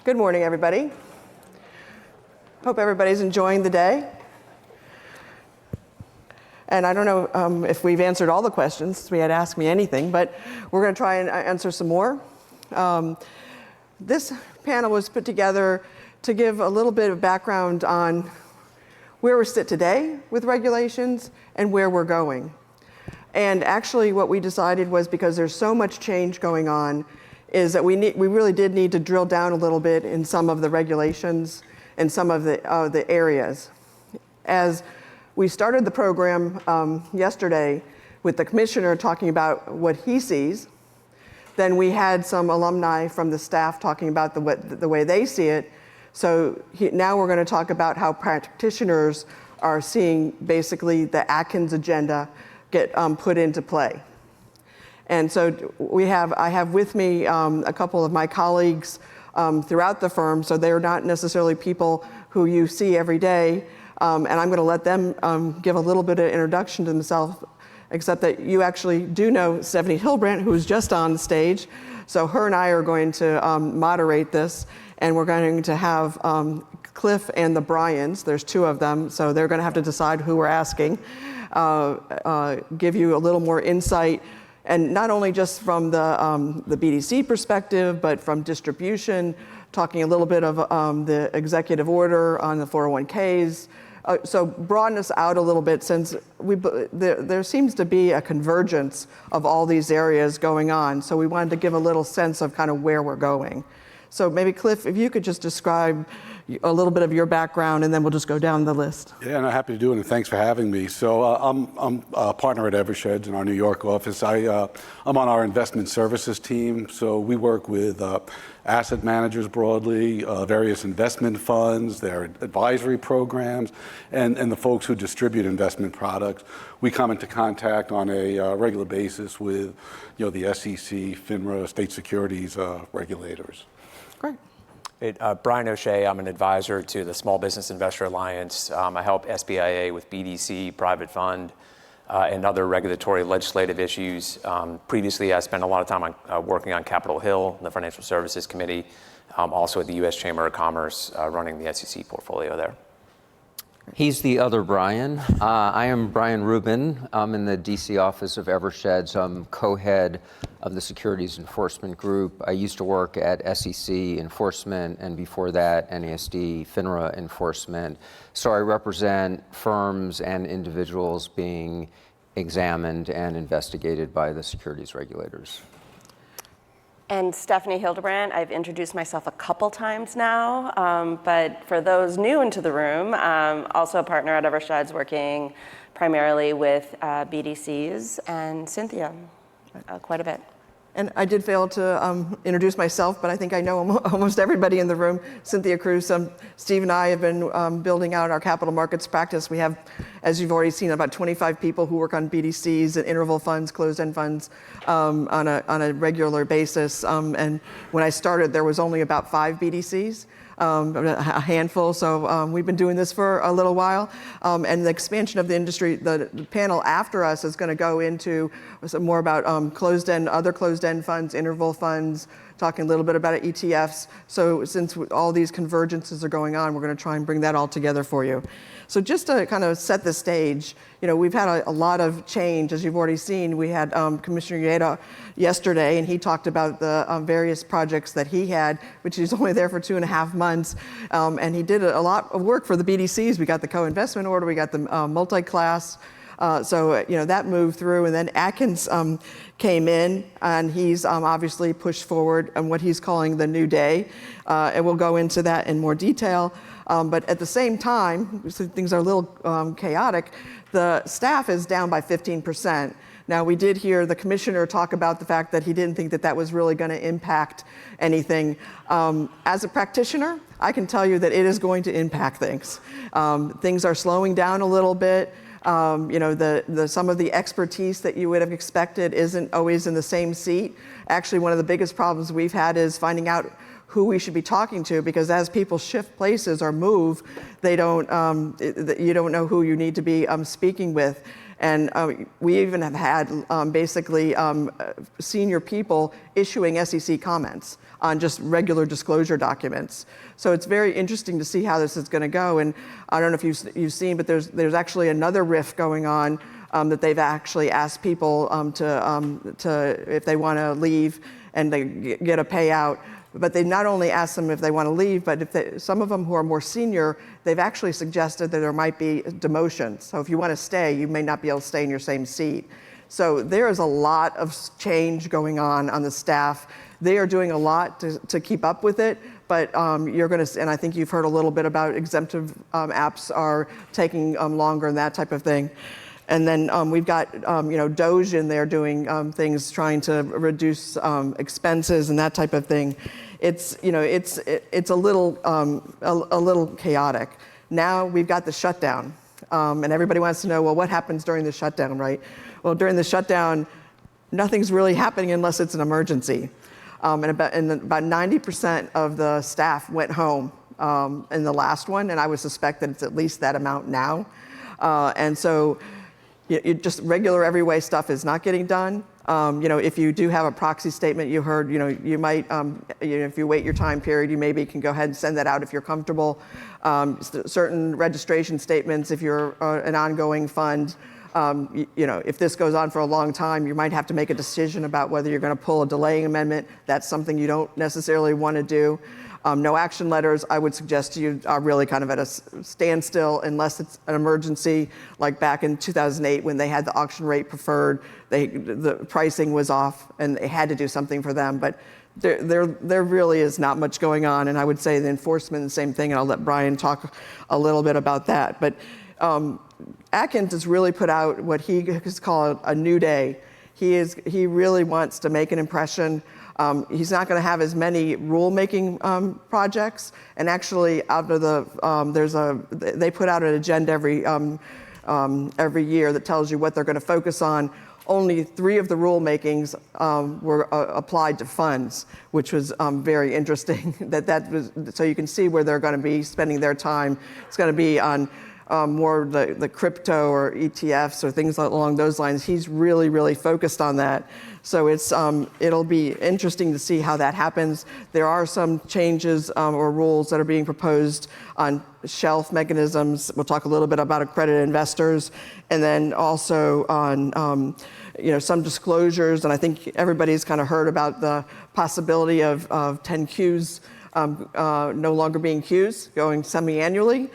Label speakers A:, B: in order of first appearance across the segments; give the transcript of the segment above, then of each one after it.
A: Good morning, everybody. Hope everybody's enjoying the day. And I don't know if we've answered all the questions. We had asked me anything, but we're going to try and answer some more. This panel was put together to give a little bit of background on where we sit today with regulations and where we're going. And actually what we decided was, because there's so much change going on, is that we really did need to drill down a little bit in some of the regulations and some of the areas. As we started the program yesterday with the commissioner talking about what he sees, then we had some alumni from the staff talking about the way they see it. So now we're going to talk about how practitioners are seeing basically the Atkins agenda get put into play. And so I have with me a couple of my colleagues throughout the firm, so they're not necessarily people who you see every day, and I'm going to let them give a little bit of introduction to themselves, except that you actually do know Stephanie Hildebrandt, who's just on stage. So her and I are going to moderate this, and we're going to have Cliff and the Bryans, there's two of them, so they're going to have to decide who we're asking, give you a little more insight, and not only just from the BDC perspective, but from distribution, talking a little bit of the executive order on the 401ks. So broaden us out a little bit, since there seems to be a convergence of all these areas going on. So we wanted to give a little sense of kind of where we're going. So maybe Cliff, if you could just describe a little bit of your background, and then we'll just go down the list.
B: Yeah, no, happy to do it, and thanks for having me. So I'm a partner at Eversheds in our New York office. I'm on our investment services team, so we work with asset managers broadly, various investment funds, their advisory programs, and the folks who distribute investment products. We come into contact on a regular basis with the SEC, FINRA, state securities regulators.
A: Great.
C: Brian O'Shea, I'm an advisor to the Small Business Investor Alliance. I help SBIA with BDC, private fund, and other regulatory legislative issues. Previously, I spent a lot of time working on Capitol Hill, the Financial Services Committee, also at the U.S. Chamber of Commerce, running the SEC portfolio there.
D: He's the other Brian. I am Brian Rubin. I'm in the DC office of Eversheds. I'm co-head of the Securities Enforcement Group. I used to work at SEC Enforcement, and before that, NASD, FINRA Enforcement. So I represent firms and individuals being examined and investigated by the securities regulators.
E: And Stephanie Hildebrandt, I've introduced myself a couple times now, but for those new into the room, also a partner at Eversheds, working primarily with BDCs, and Cynthia, quite a bit.
A: And I did fail to introduce myself, but I think I know almost everybody in the room. Cynthia Cruz, Steve and I have been building out our capital markets practice. We have, as you've already seen, about 25 people who work on BDCs and interval funds, closed-end funds on a regular basis. And when I started, there was only about 5 BDCs. A handful, so we've been doing this for a little while. And the expansion of the industry, the panel after us is going to go into some more about other closed-end funds, interval funds, talking a little bit about ETFs. So since all these convergences are going on, we're going to try and bring that all together for you. So just to kind of set the stage, we've had a lot of change. As you've already seen, we had Commissioner Yeda yesterday, and he talked about the various projects that he had, which he's only there for 2.5 months. And he did a lot of work for the BDCs. We got the co-investment order, we got the multi-class. So that moved through, and then Atkins came in, and he's obviously pushed forward on what he's calling the new day. And we'll go into that in more detail. But at the same time, so things are a little chaotic, the staff is down by 15%. Now, we did hear the commissioner talk about the fact that he didn't think that was really going to impact anything. As a practitioner, I can tell you that it is going to impact things. Things are slowing down a little bit. Some of the expertise that you would have expected isn't always in the same seat. Actually, one of the biggest problems we've had is finding out who we should be talking to, because as people shift places or move, you don't know who you need to be speaking with. And we even have had basically senior people issuing SEC comments on just regular disclosure documents. So it's very interesting to see how this is going to go. And I don't know if you've seen, but there's actually another riff going on that they've actually asked people to if they want to leave and they get a payout. But they not only ask them if they want to leave, but if some of them who are more senior, they've actually suggested that there might be demotions. So if you want to stay, you may not be able to stay in your same seat. So there is a lot of change going on the staff. They are doing a lot to keep up with it, but you're going to, and I think you've heard a little bit about exemptive apps are taking longer and that type of thing. And then we've got Doge in there doing things, trying to reduce expenses and that type of thing. It's it's a little chaotic. Now we've got the shutdown, and everybody wants to know, well, what happens during the shutdown, right? Well, during the shutdown, nothing's really happening unless it's an emergency. And about 90% of the staff went home in the last one, and I would suspect that it's at least that amount now. And so just regular everyday stuff is not getting done. If you do have a proxy statement, you heard, you might, if you wait your time period, you maybe can go ahead and send that out if you're comfortable. Certain registration statements, if you're an ongoing fund, if this goes on for a long time, you might have to make a decision about whether you're going to pull a delaying amendment. That's something you don't necessarily want to do. No action letters, I would suggest to you, are really kind of at a standstill unless it's an emergency, like back in 2008 when they had the auction rate preferred, the pricing was off and they had to do something for them. But there really is not much going on, and I would say the enforcement, the same thing, and I'll let Brian talk a little bit about that. But Atkins has really put out what he has called a new day. He really wants to make an impression. He's not going to have as many rulemaking projects, and actually, out of the they put out an agenda every year that tells you what they're going to focus on. Only 3 of the rulemakings were applied to funds, which was very interesting. That was, so you can see where they're going to be spending their time. It's going to be on more the crypto or ETFs or things along those lines. He's really, really focused on that. So it'll be interesting to see how that happens. There are some changes or rules that are being proposed on shelf mechanisms. We'll talk a little bit about accredited investors, and then also on some disclosures. And I think everybody's kind of heard about the possibility of 10Qs no longer being Qs, going semi-annually.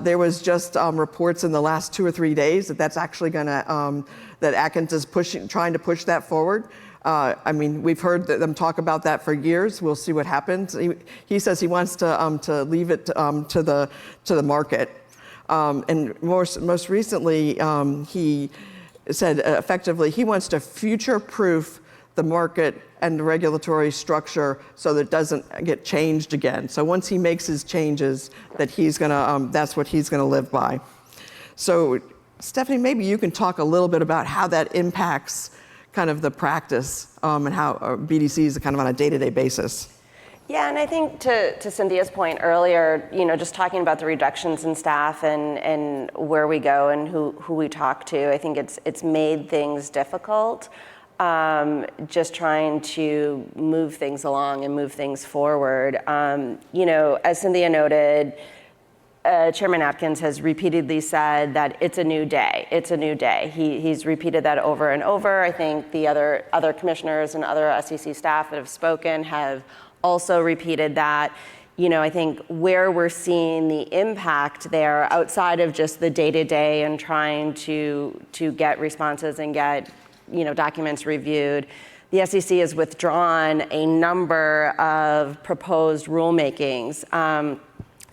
A: There was just reports in the last 2 or 3 days that that's actually going to, that Atkins is trying to push that forward. We've heard them talk about that for years. We'll see what happens. He says he wants to leave it to the market. And most recently, he said effectively he wants to future-proof the market and the regulatory structure so that it doesn't get changed again. So once he makes his changes, that he's gonna, that's what he's gonna live by. So Stephanie, maybe you can talk a little bit about how that impacts kind of the practice and how BDCs are kind of on a day-to-day basis.
E: Yeah, and I think to Cynthia's point earlier, just talking about the reductions in staff and where we go and who we talk to, I think it's made things difficult. Just trying to move things along and move things forward. As Cynthia noted, Chairman Atkins has repeatedly said that it's a new day. It's a new day. He's repeated that over and over. I think the other commissioners and other SEC staff that have spoken have also repeated that. I think where we're seeing the impact there, outside of just the day-to-day and trying to get responses and get documents reviewed, the SEC has withdrawn a number of proposed rulemakings.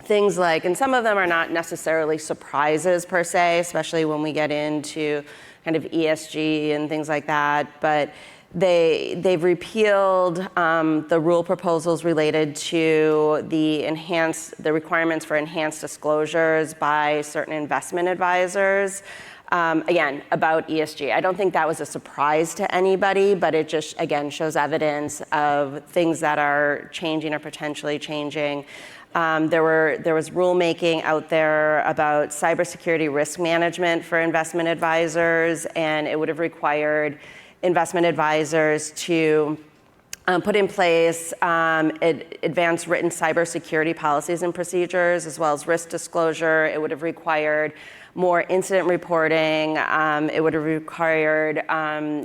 E: Things like, and some of them are not necessarily surprises per se, especially when we get into kind of ESG and things like that, but they've repealed the rule proposals related to the requirements for enhanced disclosures by certain investment advisors. Again, about ESG. I don't think that was a surprise to anybody, but it just, again, shows evidence of things that are changing or potentially changing. There was rulemaking out there about cybersecurity risk management for investment advisors, and it would have required investment advisors to put in place advanced written cybersecurity policies and procedures, as well as risk disclosure. It would have required more incident reporting. It would have required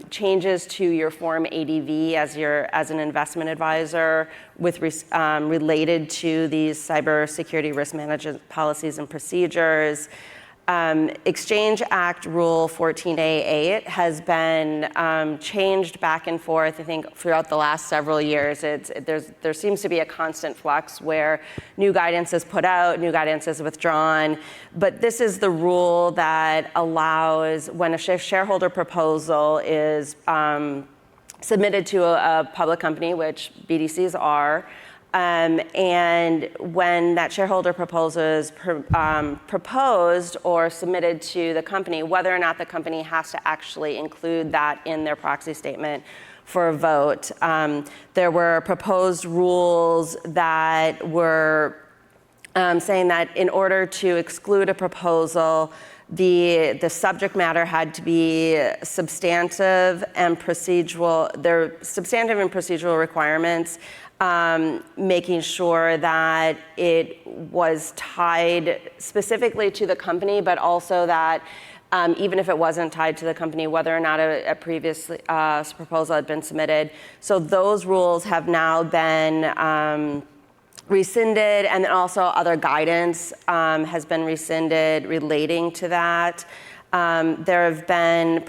E: changes to your Form ADV as an investment advisor related to these cybersecurity risk management policies and procedures. Exchange Act Rule 14A8 has been changed back and forth, I think, throughout the last several years. There seems to be a constant flux where new guidance is put out, new guidance is withdrawn. But this is the rule that allows, when a shareholder proposal is submitted to a public company, which BDCs are, and when that shareholder proposal is proposed or submitted to the company, whether or not the company has to actually include that in their proxy statement for a vote. There were proposed rules that were saying that in order to exclude a proposal, the subject matter had to be substantive and procedural. There are substantive and procedural requirements, making sure that it was tied specifically to the company, but also that even if it wasn't tied to the company, whether or not a previous proposal had been submitted. So those rules have now been rescinded, and then also other guidance has been rescinded relating to that. There have been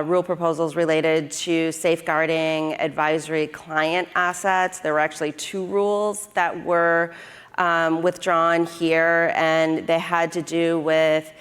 E: rule proposals related to safeguarding advisory client assets. There were actually 2 rules that were withdrawn here, and they had to do with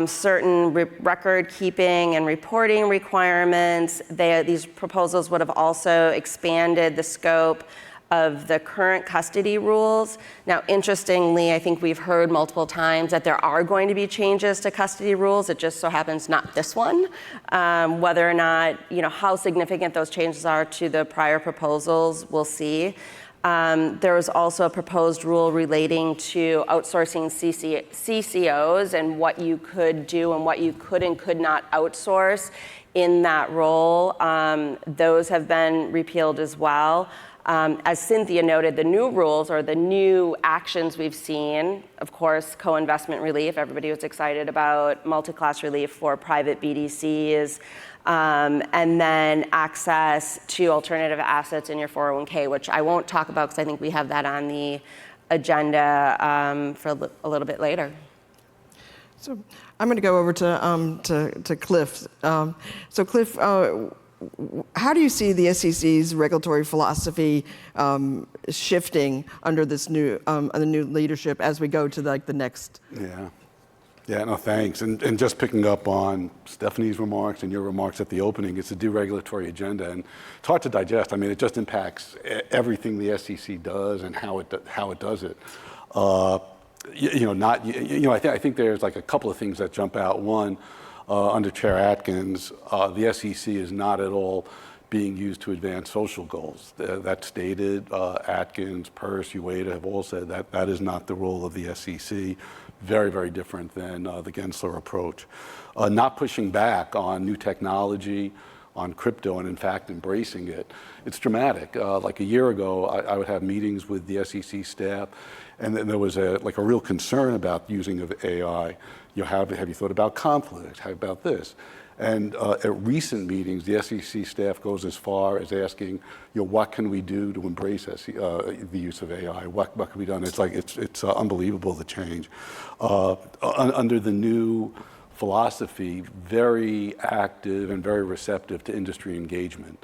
E: certain record keeping and reporting requirements. These proposals would have also expanded the scope of the current custody rules. Now, interestingly, I think we've heard multiple times that there are going to be changes to custody rules. It just so happens not this one. Whether or not, how significant those changes are to the prior proposals, we'll see. There was also a proposed rule relating to outsourcing CCOs and what you could do and what you could and could not outsource in that role. Those have been repealed as well. As Cynthia noted, the new rules or the new actions we've seen, of course, co-investment relief. Everybody was excited about multi-class relief for private BDCs, and then access to alternative assets in your 401k, which I won't talk about because I think we have that on the agenda for a little bit later.
A: So I'm going to go over to Cliff. So Cliff, how do you see the SEC's regulatory philosophy shifting under this new the new leadership as we go to the next?
B: Yeah, no, thanks. And just picking up on Stephanie's remarks and your remarks at the opening, it's a deregulatory agenda, and it's hard to digest. I mean, it just impacts everything the SEC does and how it does it. I think there's like a couple of things that jump out. One, under Chair Atkins, the SEC is not at all being used to advance social goals. That's stated. Atkins, Peirce, Ueda have all said that that is not the role of the SEC. Very, very different than the Gensler approach. Not pushing back on new technology, on crypto, and in fact embracing it. It's dramatic. Like a year ago, I would have meetings with the SEC staff, and then there was a real concern about using of AI. Have you thought about conflict? How about this? And at recent meetings, the SEC staff goes as far as asking, what can we do to embrace the use of AI? What can be done? It's unbelievable, the change. Under the new philosophy, very active and very receptive to industry engagement.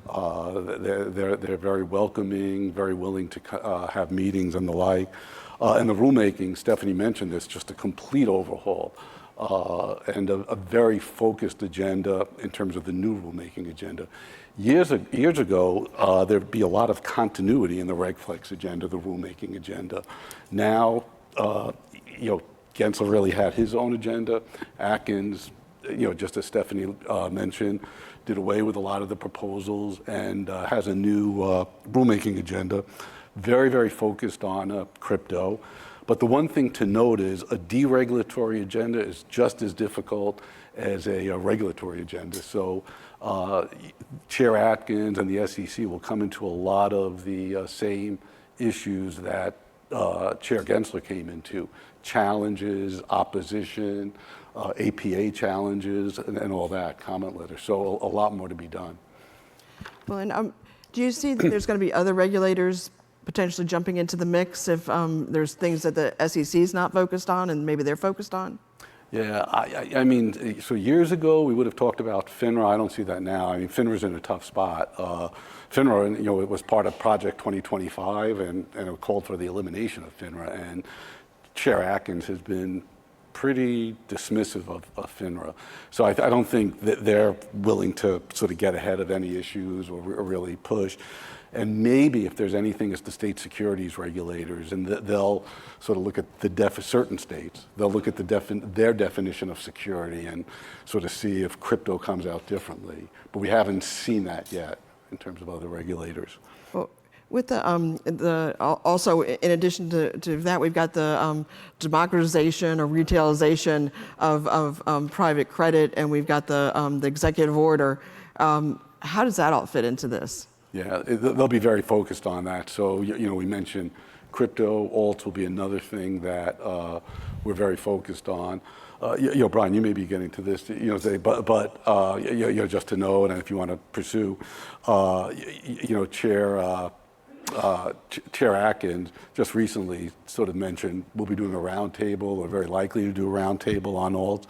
B: They're very welcoming, very willing to have meetings and the like. And the rulemaking, Stephanie mentioned this, just a complete overhaul. And a very focused agenda in terms of the new rulemaking agenda. Years ago, there'd be a lot of continuity in the Reg Flex agenda, the rulemaking agenda. Now, Gensler really had his own agenda. Atkins, just as Stephanie mentioned, did away with a lot of the proposals and has a new rulemaking agenda. very, very focused on crypto. But the one thing to note is a deregulatory agenda is just as difficult as a regulatory agenda. So Chair Atkins and the SEC will come into a lot of the same issues that Chair Gensler came into: challenges, opposition, APA challenges, and all that, comment letters. So a lot more to be done.
A: Well, and do you see that there's going to be other regulators potentially jumping into the mix if there's things that the SEC is not focused on and maybe they're focused on?
B: Yeah, I mean, so years ago we would have talked about FINRA. I don't see that now. I mean, FINRA's in a tough spot. FINRA, it was part of Project 2025, and it called for the elimination of FINRA. And Chair Atkins has been pretty dismissive of FINRA. So I don't think that they're willing to sort of get ahead of any issues or really push. And maybe if there's anything, it's the state securities regulators, and they'll sort of look at certain states. They'll look at their definition of security and sort of see if crypto comes out differently. But we haven't seen that yet in terms of other regulators.
A: Well, with the also in addition to that, we've got the democratization or retailization of private credit, and we've got the executive order. How does that all fit into this?
B: Yeah, they'll be very focused on that. So, we mentioned crypto, alts will be another thing that we're very focused on. Brian, you may be getting to this, but just to know, and if you want to pursue, Chair Atkins just recently sort of mentioned we'll be doing a roundtable, or very likely to do a roundtable on alts.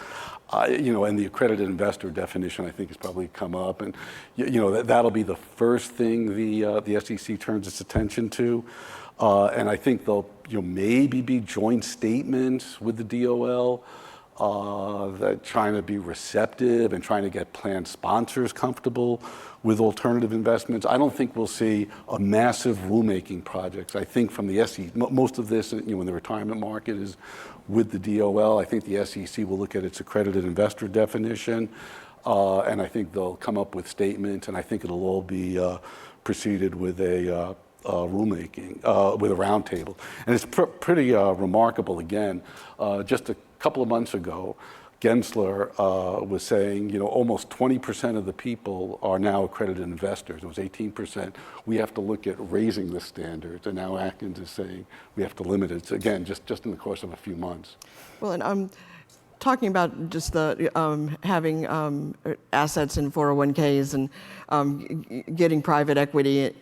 B: And the accredited investor definition, I think, has probably come up, and that'll be the first thing the SEC turns its attention to, and I think there'll maybe be joint statements with the DOL that trying to be receptive and trying to get plan sponsors comfortable with alternative investments. I don't think we'll see a massive rulemaking projects. I think from the SEC, most of this, in the retirement market is with the DOL. I think the SEC will look at its accredited investor definition, and I think they'll come up with statements, and I think it'll all be preceded with a rulemaking, with a roundtable. And it's pretty remarkable, again, just a couple of months ago, Gensler was saying, almost 20% of the people are now accredited investors. It was 18%. We have to look at raising the standards, and now Atkins is saying we have to limit it. Again, just in the course of a few months. Well,
A: and talking about just the having assets in 401ks and getting private equity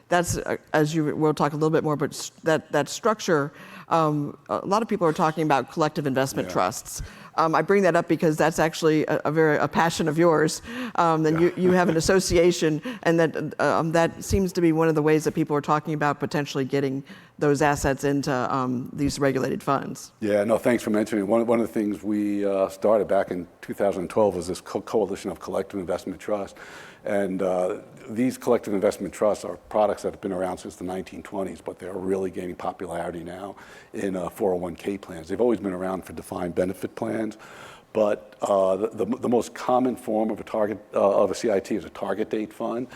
A: that's as we'll talk a little bit more, but that structure. A lot of people are talking about collective investment trusts. I bring that up because that's actually a passion of yours. And you have an association, and that seems to be one of the ways that people are talking about potentially getting those assets into these regulated funds.
B: Yeah, no, thanks for mentioning. One of the things we started back in 2012 was this coalition of collective investment trusts. And these collective investment trusts are products that have been around since the 1920s, but they're really gaining popularity now in 401k plans. They've always been around for defined benefit plans, but the most common form of a CIT is a target date fund,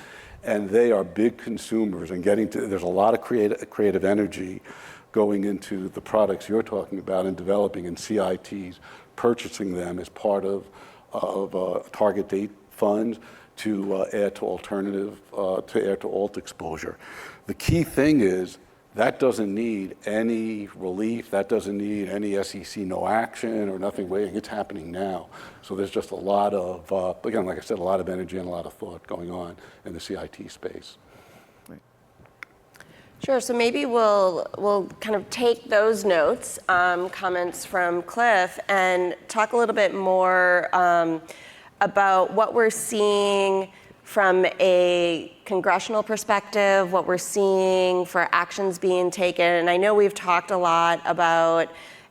B: and they are big consumers and there's a lot of creative energy going into the products you're talking about and developing in CITs, purchasing them as part of target date funds to add to alt exposure. The key thing is that doesn't need any relief, that doesn't need any SEC no action or nothing waiting. It's happening now. So there's just a lot of, again, like I said, a lot of energy and a lot of thought going on in the CIT space.
E: Sure, so maybe we'll kind of take those notes, comments from Cliff, and talk a little bit more about what we're seeing from a congressional perspective, what we're seeing for actions being taken. And I know we've talked a lot about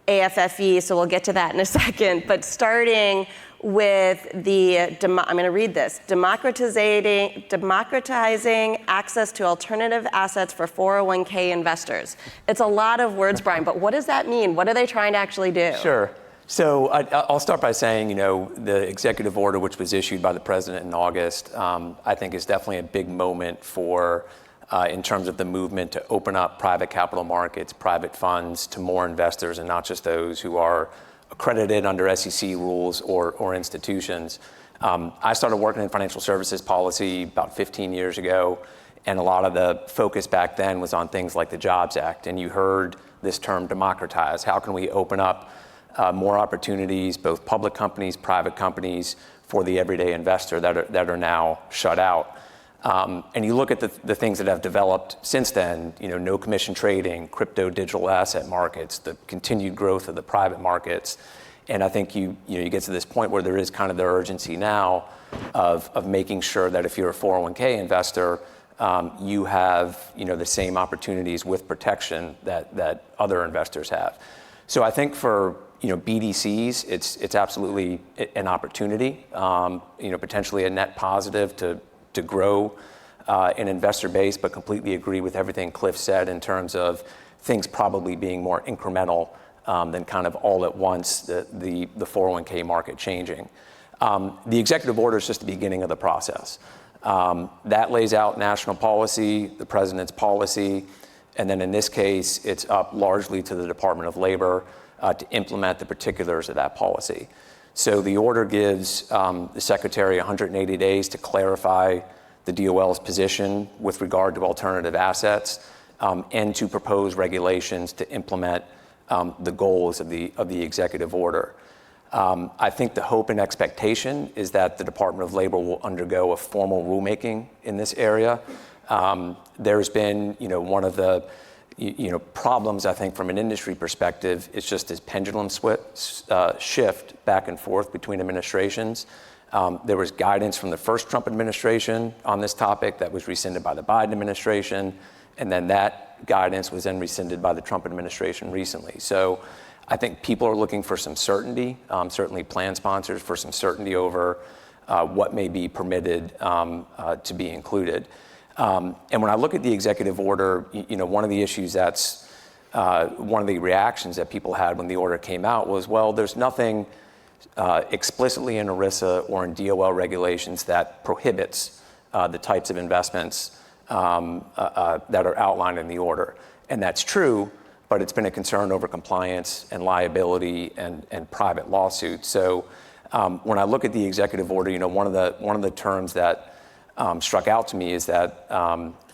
E: AFFE, so we'll get to that in a second, but starting with I'm going to read this, democratizing access to alternative assets for 401k investors. It's a lot of words, Brian, but what does that mean? What are they trying to actually do?
C: Sure. So I'll start by saying, the executive order, which was issued by the president in August, I think is definitely a big moment for in terms of the movement to open up private capital markets, private funds to more investors and not just those who are accredited under SEC rules or institutions. I started working in financial services policy about 15 years ago, and a lot of the focus back then was on things like the Jobs Act. And you heard this term democratize. How can we open up more opportunities, both public companies, private companies, for the everyday investor that are now shut out? And you look at the things that have developed since then, no commission trading, crypto digital asset markets, the continued growth of the private markets. And I think you get to this point where there is kind of the urgency now of making sure that if you're a 401k investor, you have the same opportunities with protection that other investors have. So I think for BDCs, it's absolutely an opportunity, potentially a net positive to grow an investor base, but completely agree with everything Cliff said in terms of things probably being more incremental than kind of all at once the 401k market changing. The executive order is just the beginning of the process. That lays out national policy, the president's policy, and then in this case, it's up largely to the Department of Labor to implement the particulars of that policy. So the order gives the Secretary 180 days to clarify the DOL's position with regard to alternative assets and to propose regulations to implement the goals of the executive order. I think the hope and expectation is that the Department of Labor will undergo a formal rulemaking in this area. There's been, one of the problems, I think, from an industry perspective, it's just this pendulum shift back and forth between administrations. There was guidance from the first Trump administration on this topic that was rescinded by the Biden administration, and then that guidance was then rescinded by the Trump administration recently. So I think people are looking for some certainty, certainly plan sponsors for some certainty over what may be permitted to be included. And when I look at the executive order, one of the issues one of the reactions that people had when the order came out was, well, there's nothing explicitly in ERISA or in DOL regulations that prohibits the types of investments that are outlined in the order. And that's true, but it's been a concern over compliance and liability and private lawsuits. So when I look at the executive order, one of the terms that struck out to me is that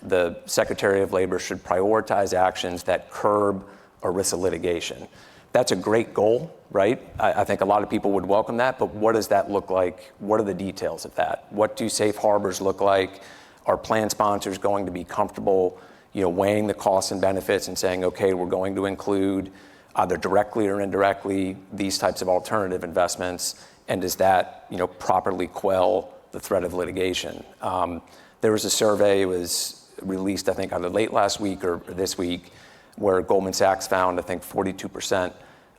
C: the Secretary of Labor should prioritize actions that curb ERISA litigation. That's a great goal, right? I think a lot of people would welcome that, but what does that look like? What are the details of that? What do safe harbors look like? Are plan sponsors going to be comfortable, weighing the costs and benefits and saying, okay, we're going to include either directly or indirectly these types of alternative investments, and does that, properly quell the threat of litigation? There was a survey, it was released, I think, either late last week or this week, where Goldman Sachs found, I think, 42%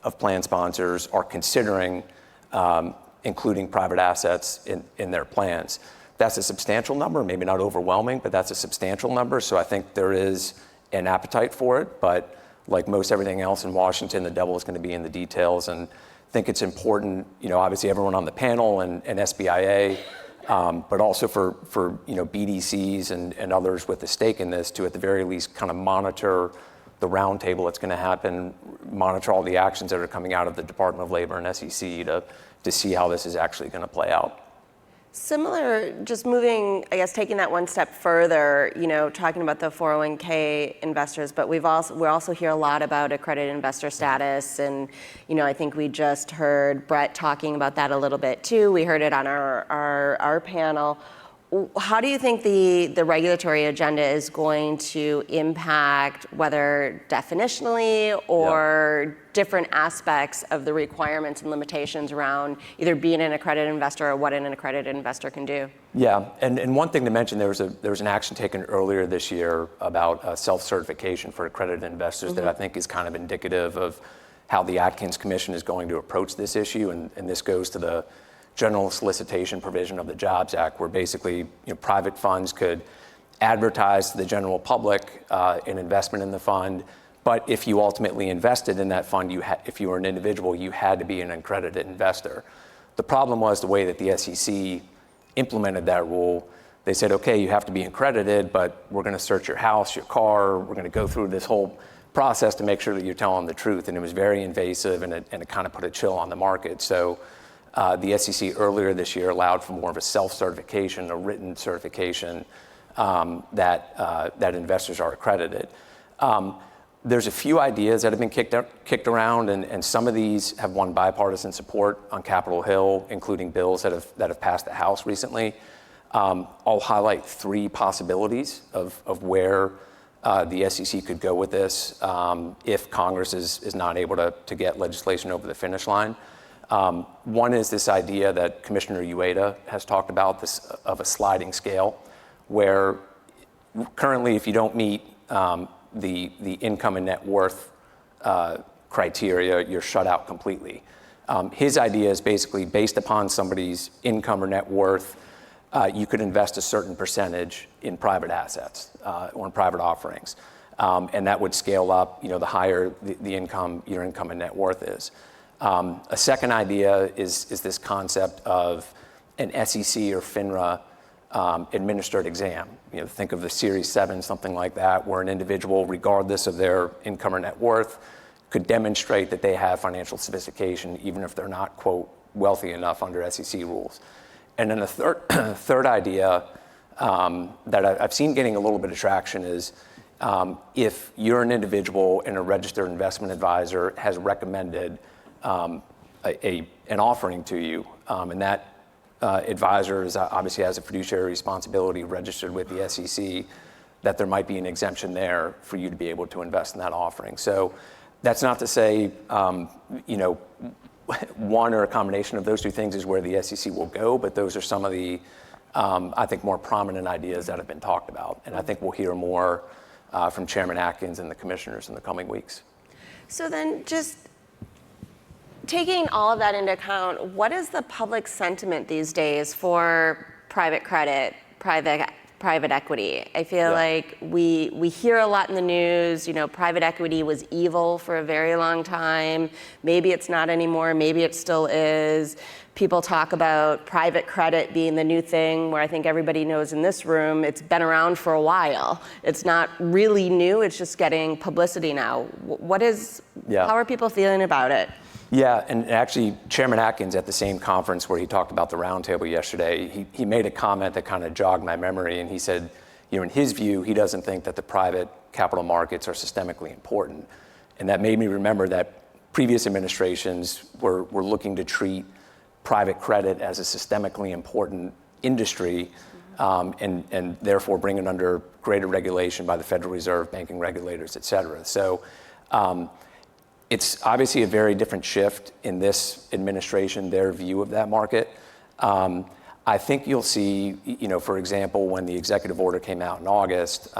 C: of plan sponsors are considering including private assets in their plans. That's a substantial number, maybe not overwhelming, but that's a substantial number. So I think there is an appetite for it, but like most everything else in Washington, the devil is going to be in the details. And I think it's important, obviously everyone on the panel and SBIA, but also for BDCs and others with a stake in this to at the very least kind of monitor the roundtable that's going to happen, monitor all the actions that are coming out of the Department of Labor and SEC to see how this is actually going to play out.
E: Similar, just moving, I guess, taking that one step further, talking about the 401k investors, but we also hear a lot about accredited investor status. And, I think we just heard Brett talking about that a little bit too. We heard it on our panel. How do you think the regulatory agenda is going to impact, whether definitionally or different aspects of the requirements and limitations around either being an accredited investor or what an accredited investor can do?
C: Yeah, and one thing to mention, there was an action taken earlier this year about self-certification for accredited investors that I think is kind of indicative of how the Atkins Commission is going to approach this issue, and this goes to the general solicitation provision of the Jobs Act, where basically private funds could advertise to the general public an investment in the fund, but if you ultimately invested in that fund, if you were an individual, you had to be an accredited investor. The problem was the way that the SEC implemented that rule. they said, okay, you have to be accredited, but we're going to search your house, your car, we're going to go through this whole process to make sure that you're telling the truth. And it was very invasive, and it kind of put a chill on the market. So the SEC earlier this year allowed for more of a self-certification, a written certification that investors are accredited. There's a few ideas that have been kicked around, and some of these have won bipartisan support on Capitol Hill, including bills that have passed the House recently. I'll highlight 3 possibilities of where the SEC could go with this if Congress is not able to get legislation over the finish line. One is this idea that Commissioner Ueda has talked about, this of a sliding scale, where currently if you don't meet the income and net worth criteria, you're shut out completely. His idea is basically based upon somebody's income or net worth, you could invest a certain percentage in private assets or in private offerings. And that would scale up, the higher the income, your income and net worth is. A second idea is this concept of an SEC or FINRA administered exam. Think of the Series 7, something like that, where an individual, regardless of their income or net worth, could demonstrate that they have financial sophistication, even if they're not, quote, wealthy enough under SEC rules. And then the third idea that I've seen getting a little bit of traction is if you're an individual and a registered investment advisor has recommended an offering to you, and that advisor obviously has a fiduciary responsibility registered with the SEC, that there might be an exemption there for you to be able to invest in that offering. So that's not to say, one or a combination of those 2 things is where the SEC will go, but those are some of the, I think, more prominent ideas that have been talked about. And I think we'll hear more from Chairman Atkins and the commissioners in the coming weeks.
E: So then just taking all of that into account, what is the public sentiment these days for private credit, private equity? I feel like we hear a lot in the news, private equity was evil for a very long time. Maybe it's not anymore, maybe it still is. People talk about private credit being the new thing, where I think everybody knows in this room, it's been around for a while. It's not really new, it's just getting publicity now. How are people feeling about it?
C: Yeah, and actually, Chairman Atkins at the same conference where he talked about the Roundtable yesterday, he made a comment that kind of jogged my memory, and he said, in his view, he doesn't think that the private capital markets are systemically important. And that made me remember that previous administrations were looking to treat private credit as a systemically important industry, and therefore bring it under greater regulation by the Federal Reserve, banking regulators, et cetera. So it's obviously a very different shift in this administration, their view of that market. I think you'll see, for example, when the executive order came out in August,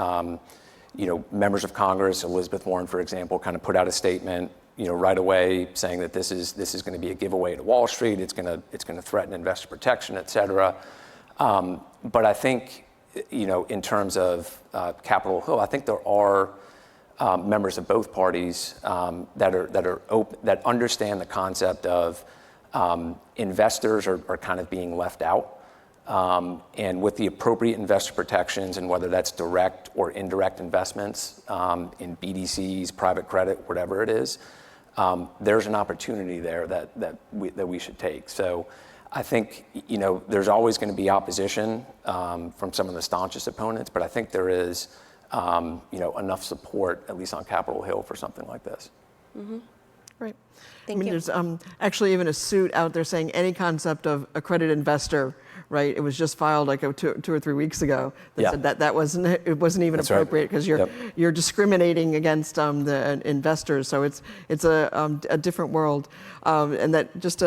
C: members of Congress, Elizabeth Warren, for example, kind of put out a statement, right away saying that this is going to be a giveaway to Wall Street. It's going to threaten investor protection, et cetera. But I think, in terms of Capitol Hill, I think there are members of both parties that understand the concept of investors are kind of being left out, and with the appropriate investor protections, and whether that's direct or indirect investments in BDCs, private credit, whatever it is, there's an opportunity there that we should take. So I think there's always going to be opposition from some of the staunchest opponents, but I think there is enough support, at least on Capitol Hill, for something like this.
A: Mm-hmm. Right.
E: Thank you.
A: There's actually even a suit out there saying any concept of accredited investor, right? It was just filed like 2 or 3 weeks ago. That said that wasn't even
C: That's
A: appropriate because
C: right.
A: you're discriminating against the investors. So it's a different world, and that just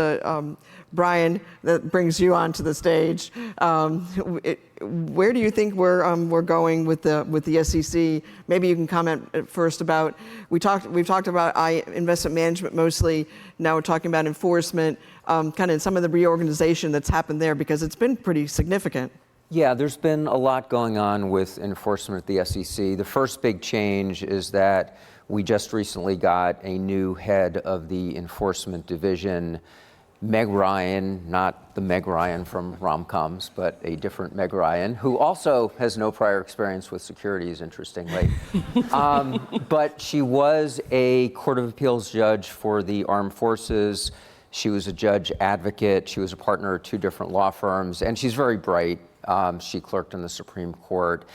A: Brian, that brings you onto the stage. Where do you think we're going with the SEC? Maybe you can comment first about we've talked about investment management mostly. Now we're talking about enforcement, kind of some of the reorganization that's happened there because it's been pretty significant.
D: Yeah, there's been a lot going on with enforcement at the SEC. The first big change is that we just recently got a new head of the enforcement division. Meg Ryan, not the Meg Ryan from rom-coms, but a different Meg Ryan, who also has no prior experience with securities, interestingly. But she was a Court of Appeals judge for the Armed Forces. She was a judge advocate. She was a partner at 2 different law firms, and she's very bright. She clerked in the Supreme Court.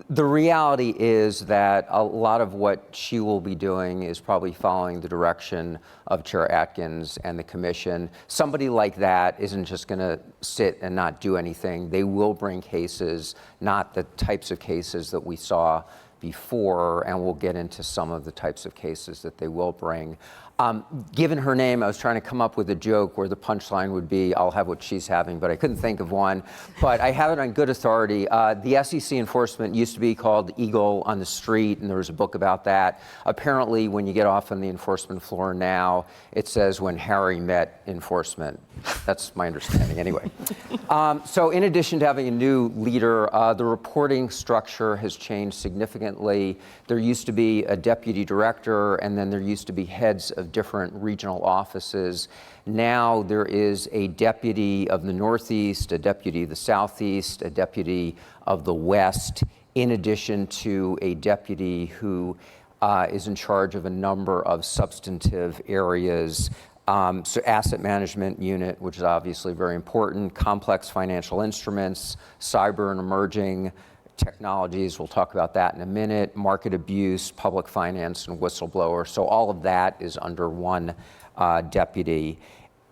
D: The reality is that a lot of what she will be doing is probably following the direction of Chair Atkins and the commission. Somebody like that isn't just going to sit and not do anything. They will bring cases, not the types of cases that we saw before, and we'll get into some of the types of cases that they will bring. Given her name, I was trying to come up with a joke where the punchline would be, I'll have what she's having, but I couldn't think of one. But I have it on good authority. The SEC enforcement used to be called Eagle on the Street, and there was a book about that. Apparently, when you get off on the enforcement floor now, it says when Harry met enforcement. That's my understanding, anyway. So in addition to having a new leader, the reporting structure has changed significantly. There used to be a deputy director, and then there used to be heads of different regional offices. Now there is a deputy of the Northeast, a deputy of the Southeast, a deputy of the West, in addition to a deputy who is in charge of a number of substantive areas. So asset management unit, which is obviously very important, complex financial instruments, cyber and emerging technologies, we'll talk about that in a minute, market abuse, public finance, and whistleblower. So all of that is under one deputy.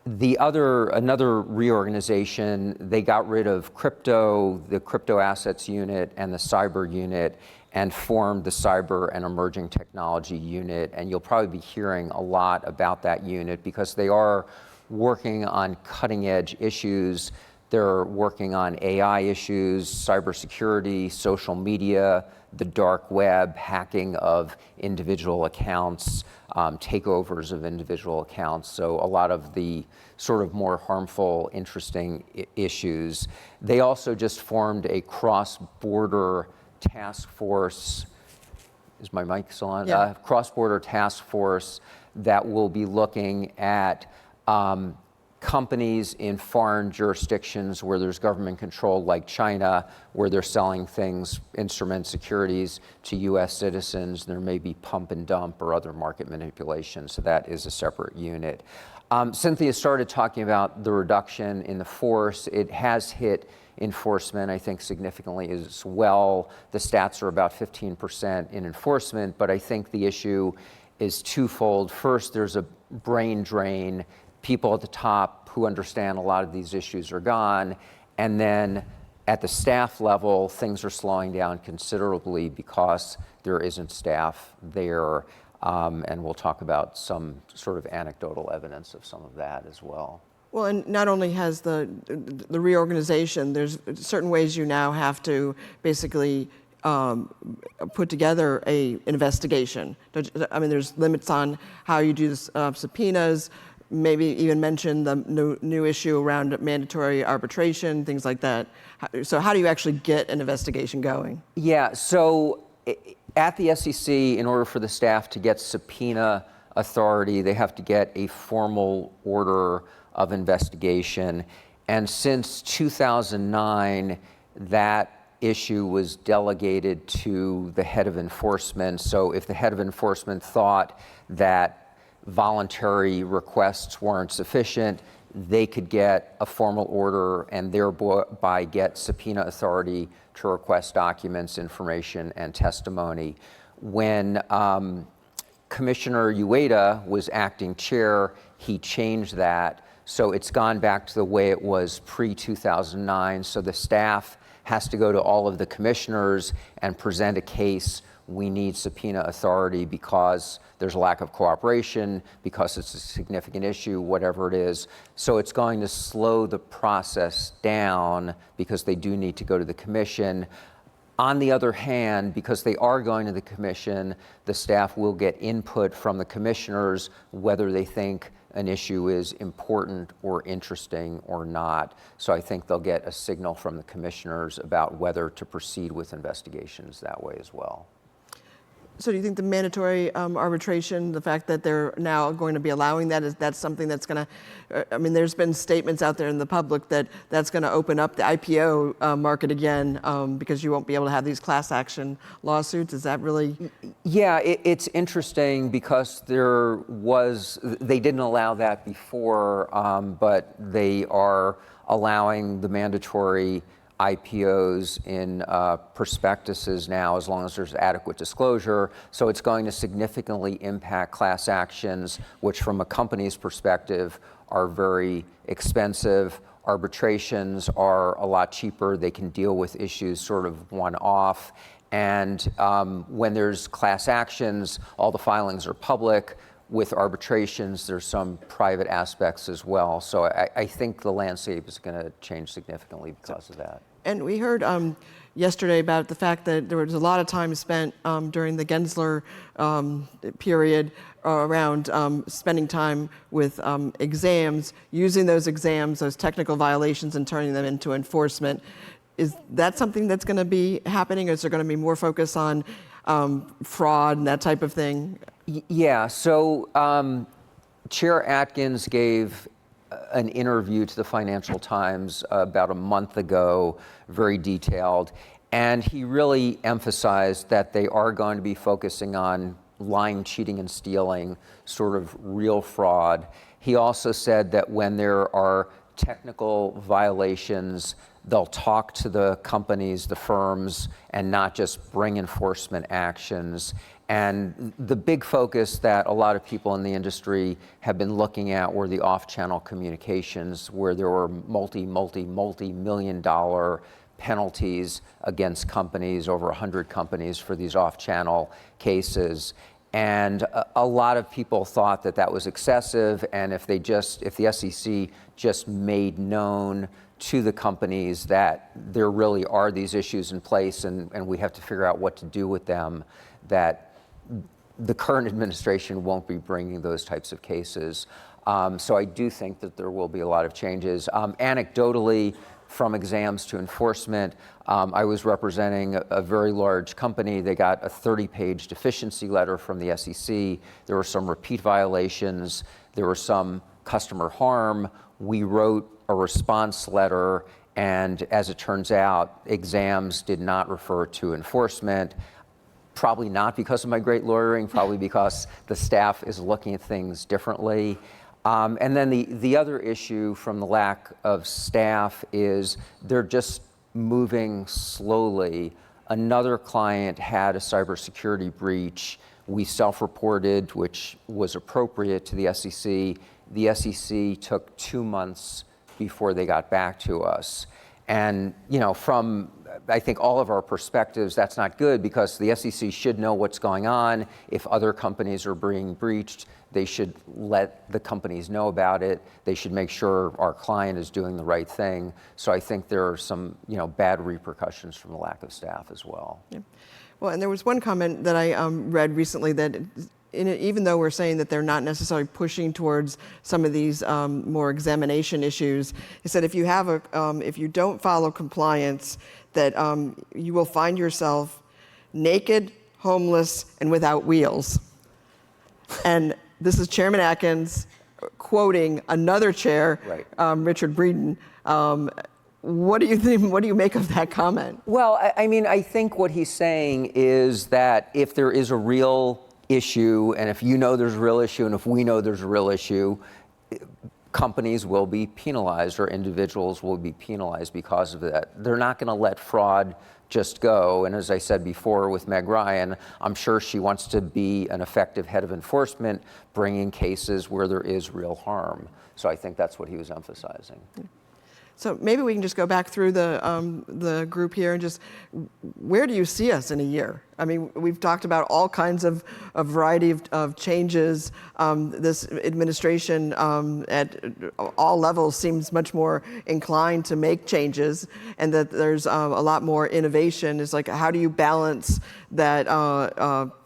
D: Another reorganization, they got rid of the crypto assets unit and the cyber unit, and formed the cyber and emerging technology unit. And you'll probably be hearing a lot about that unit because they are working on cutting edge issues. They're working on AI issues, cybersecurity, social media, the dark web, hacking of individual accounts, takeovers of individual accounts. So a lot of the sort of more harmful, interesting issues. They also just formed a cross-border task force. Is my mic still on?
A: Yeah.
D: Cross-border task force that will be looking at companies in foreign jurisdictions where there's government control, like China, where they're selling things, instruments, securities to US citizens. There may be pump and dump or other market manipulation, so that is a separate unit. Cynthia started talking about the reduction in the force. It has hit enforcement, I think, significantly as well. The stats are about 15% in enforcement, but I think the issue is twofold. First, there's a brain drain. People at the top who understand a lot of these issues are gone. And then at the staff level, things are slowing down considerably because there isn't staff there. And we'll talk about some sort of anecdotal evidence of some of that as well.
A: Well, and not only has the reorganization, there's certain ways you now have to basically put together an investigation. I mean, there's limits on how you do this, subpoenas, maybe even mention the new issue around mandatory arbitration, things like that. So how do you actually get an investigation going?
D: Yeah, so at the SEC, in order for the staff to get subpoena authority, they have to get a formal order of investigation. And since 2009, that issue was delegated to the head of enforcement. So if the head of enforcement thought that voluntary requests weren't sufficient, they could get a formal order and thereby get subpoena authority to request documents, information, and testimony. When Commissioner Ueda was acting chair, he changed that. So it's gone back to the way it was pre-2009. So the staff has to go to all of the commissioners and present a case. We need subpoena authority because there's a lack of cooperation, because it's a significant issue, whatever it is. So it's going to slow the process down because they do need to go to the commission. On the other hand, because they are going to the commission, the staff will get input from the commissioners whether they think an issue is important or interesting or not. So I think they'll get a signal from the commissioners about whether to proceed with investigations that way as well.
A: So do you think the mandatory arbitration, the fact that they're now going to be allowing that, is that something that's going to, I mean, there's been statements out there in the public that that's going to open up the IPO market again because you won't be able to have these class action lawsuits. Is that really?
D: Yeah, it's interesting because they didn't allow that before, but they are allowing the mandatory IPOs in prospectuses now, as long as there's adequate disclosure. So it's going to significantly impact class actions, which from a company's perspective are very expensive. Arbitrations are a lot cheaper. They can deal with issues sort of one-off. And when there's class actions, all the filings are public. With arbitrations, there's some private aspects as well. So I think the landscape is going to change significantly because of that.
A: And we heard yesterday about the fact that there was a lot of time spent during the Gensler period around spending time with exams, using those exams, those technical violations, and turning them into enforcement. Is that something that's going to be happening? Or is there going to be more focus on fraud and that type of thing?
D: Yeah, so Chair Atkins gave an interview to the Financial Times about a month ago, very detailed, and he really emphasized that they are going to be focusing on lying, cheating, and stealing, sort of real fraud. He also said that when there are technical violations, they'll talk to the companies, the firms, and not just bring enforcement actions. And the big focus that a lot of people in the industry have been looking at were the off-channel communications, where there were multi-million-dollar penalties against companies, over 100 companies for these off-channel cases. And a lot of people thought that that was excessive, and if the SEC just made known to the companies that there really are these issues in place and we have to figure out what to do with them, that the current administration won't be bringing those types of cases. So I do think that there will be a lot of changes. Anecdotally, from exams to enforcement, I was representing a very large company. They got a 30-page deficiency letter from the SEC. There were some repeat violations. There was some customer harm. We wrote a response letter, and as it turns out, exams did not refer to enforcement. Probably not because of my great lawyering, probably because the staff is looking at things differently. And then the other issue from the lack of staff is they're just moving slowly. Another client had a cybersecurity breach. We self-reported, which was appropriate to the SEC. The SEC took 2 months before they got back to us. And from I think all of our perspectives, that's not good because the SEC should know what's going on. If other companies are being breached, they should let the companies know about it. They should make sure our client is doing the right thing. So I think there are some bad repercussions from the lack of staff as well.
A: Yeah. Well, and there was one comment that I read recently that even though we're saying that they're not necessarily pushing towards some of these more examination issues, he said if you have if you don't follow compliance, that you will find yourself naked, homeless, and without wheels. And this is Chairman Atkins quoting another chair,
D: right.
A: Richard Breeden. What do you think? What do you make of that comment?
D: Well, I think what he's saying is that if there is a real issue, and if there's a real issue, and if we know there's a real issue, companies will be penalized or individuals will be penalized because of that. They're not going to let fraud just go. And as I said before with Meg Ryan, I'm sure she wants to be an effective head of enforcement, bringing cases where there is real harm. So I think that's what he was emphasizing.
A: So maybe we can just go back through the group here and just, where do you see us in a year? I mean, we've talked about all kinds of a variety of changes. This administration at all levels seems much more inclined to make changes, and that there's a lot more innovation. It's like, how do you balance that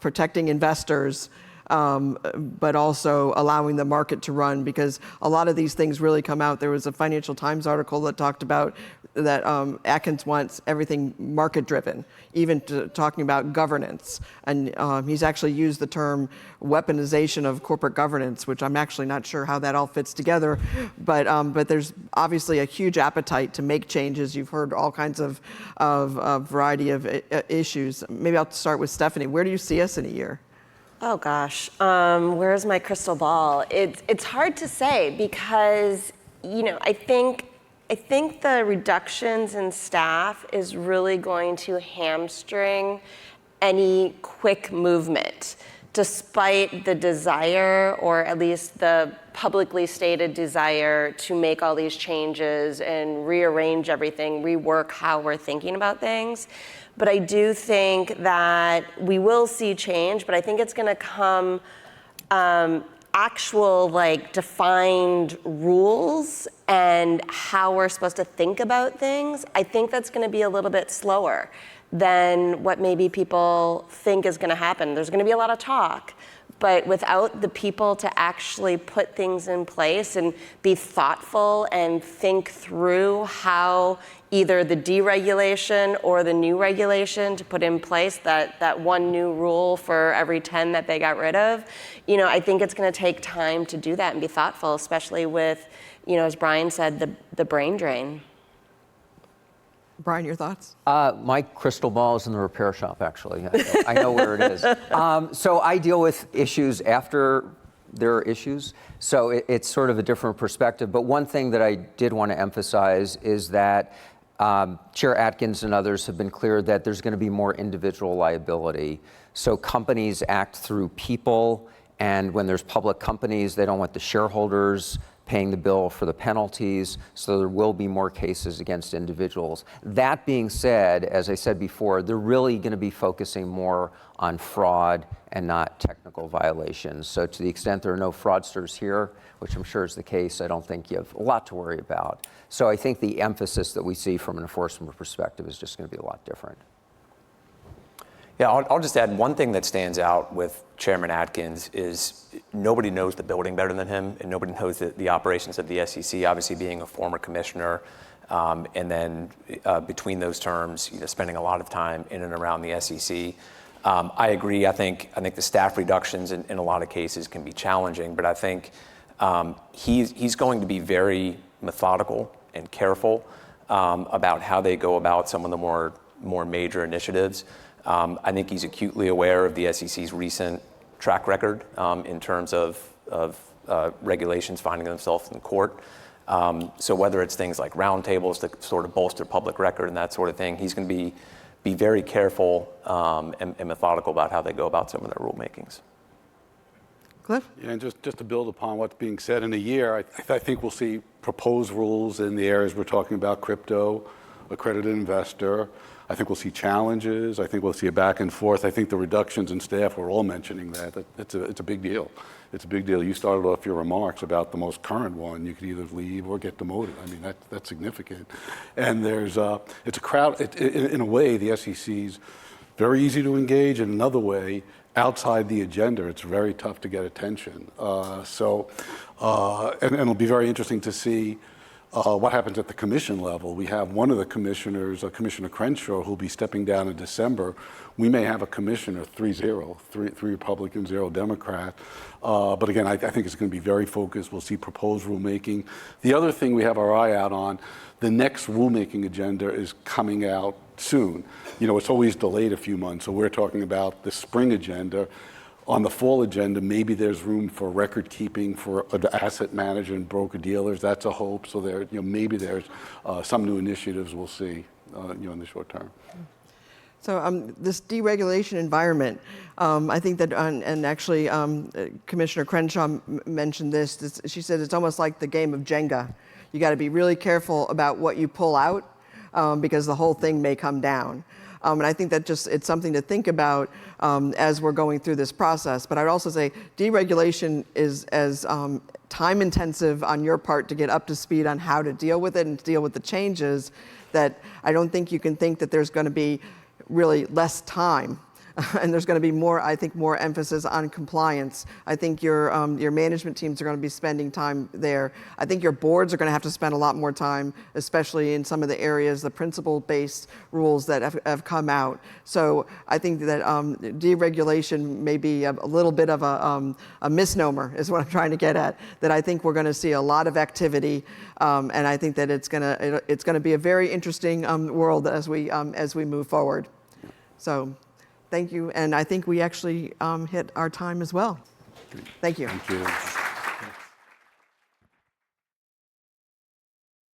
A: protecting investors but also allowing the market to run, because a lot of these things really come out. There was a Financial Times article that talked about Atkins wants everything market-driven, even talking about governance. And he's actually used the term weaponization of corporate governance, which I'm actually not sure how that all fits together. But there's obviously a huge appetite to make changes. You've heard all kinds of variety of issues. Maybe I'll start with Stephanie. Where do you see us in a year?
E: Oh gosh, where's my crystal ball? It's hard to say because, I think the reductions in staff is really going to hamstring any quick movement, despite the desire, or at least the publicly stated desire, to make all these changes and rearrange everything, rework how we're thinking about things. But I do think that we will see change, but I think it's going to come actual defined rules and how we're supposed to think about things. I think that's going to be a little bit slower than what maybe people think is going to happen. There's going to be a lot of talk, but without the people to actually put things in place and be thoughtful and think through how either the deregulation or the new regulation to put in place, that one new rule for every 10 that they got rid of, I think it's going to take time to do that and be thoughtful, especially with, as Brian said, the brain drain.
A: Brian, your thoughts?
D: My crystal ball is in the repair shop, actually. I know where it is. So I deal with issues after there are issues. So it's sort of a different perspective. But one thing that I did want to emphasize is that Chair Atkins and others have been clear that there's going to be more individual liability. So companies act through people, and when there's public companies, they don't want the shareholders paying the bill for the penalties, so there will be more cases against individuals. That being said, as I said before, they're really going to be focusing more on fraud and not technical violations. So to the extent there are no fraudsters here, which I'm sure is the case, I don't think you have a lot to worry about. So I think the emphasis that we see from an enforcement perspective is just going to be a lot different.
C: Yeah, I'll just add one thing that stands out with Chairman Atkins is nobody knows the building better than him, and nobody knows the operations of the SEC, obviously being a former commissioner, and then between those terms, spending a lot of time in and around the SEC. I agree. I think the staff reductions in a lot of cases can be challenging, but I think he's going to be very methodical and careful about how they go about some of the more major initiatives. I think he's acutely aware of the SEC's recent track record in terms of regulations finding themselves in court. So whether it's things like roundtables to sort of bolster public record and that sort of thing, he's going to be very careful and methodical about how they go about some of their rulemakings.
A: Cliff?
B: Yeah, and just to build upon what's being said, in a year, I think we'll see proposed rules in the areas we're talking about: crypto, accredited investor. I think we'll see challenges. I think we'll see a back and forth. I think the reductions in staff, we're all mentioning that. It's a big deal. It's a big deal. You started off your remarks about the most current one. You could either leave or get demoted. I mean, that's significant. And it's a crowd. In a way, the SEC's very easy to engage. In another way, outside the agenda, it's very tough to get attention. And it'll be very interesting to see what happens at the commission level. We have one of the commissioners, Commissioner Crenshaw, who'll be stepping down in December. We may have a commissioner, 3-0, three Republicans, 0 Democrat. But again, I think it's going to be very focused. We'll see proposed rulemaking. The other thing we have our eye out on, the next rulemaking agenda is coming out soon. It's always delayed a few months. So we're talking about the spring agenda. On the fall agenda, maybe there's room for record keeping for the asset manager and broker dealers. That's a hope. So maybe there's some new initiatives we'll see, in the short term.
A: So this deregulation environment, I think that, and actually Commissioner Crenshaw mentioned this. She said it's almost like the game of Jenga. You got to be really careful about what you pull out because the whole thing may come down. And I think that it's something to think about as we're going through this process. But I'd also say deregulation is as time intensive on your part to get up to speed on how to deal with it and to deal with the changes, that I don't think you can think that there's going to be really less time and there's going to be more, I think, more emphasis on compliance. I think your management teams are going to be spending time there. I think your boards are going to have to spend a lot more time, especially in some of the areas, the principle-based rules that have come out. So I think that deregulation may be a little bit of a misnomer, is what I'm trying to get at. That I think we're going to see a lot of activity, and I think that it's going to be a very interesting world as we move forward. So, thank you, and I think we actually hit our time as well. Thank you.
B: Thank you.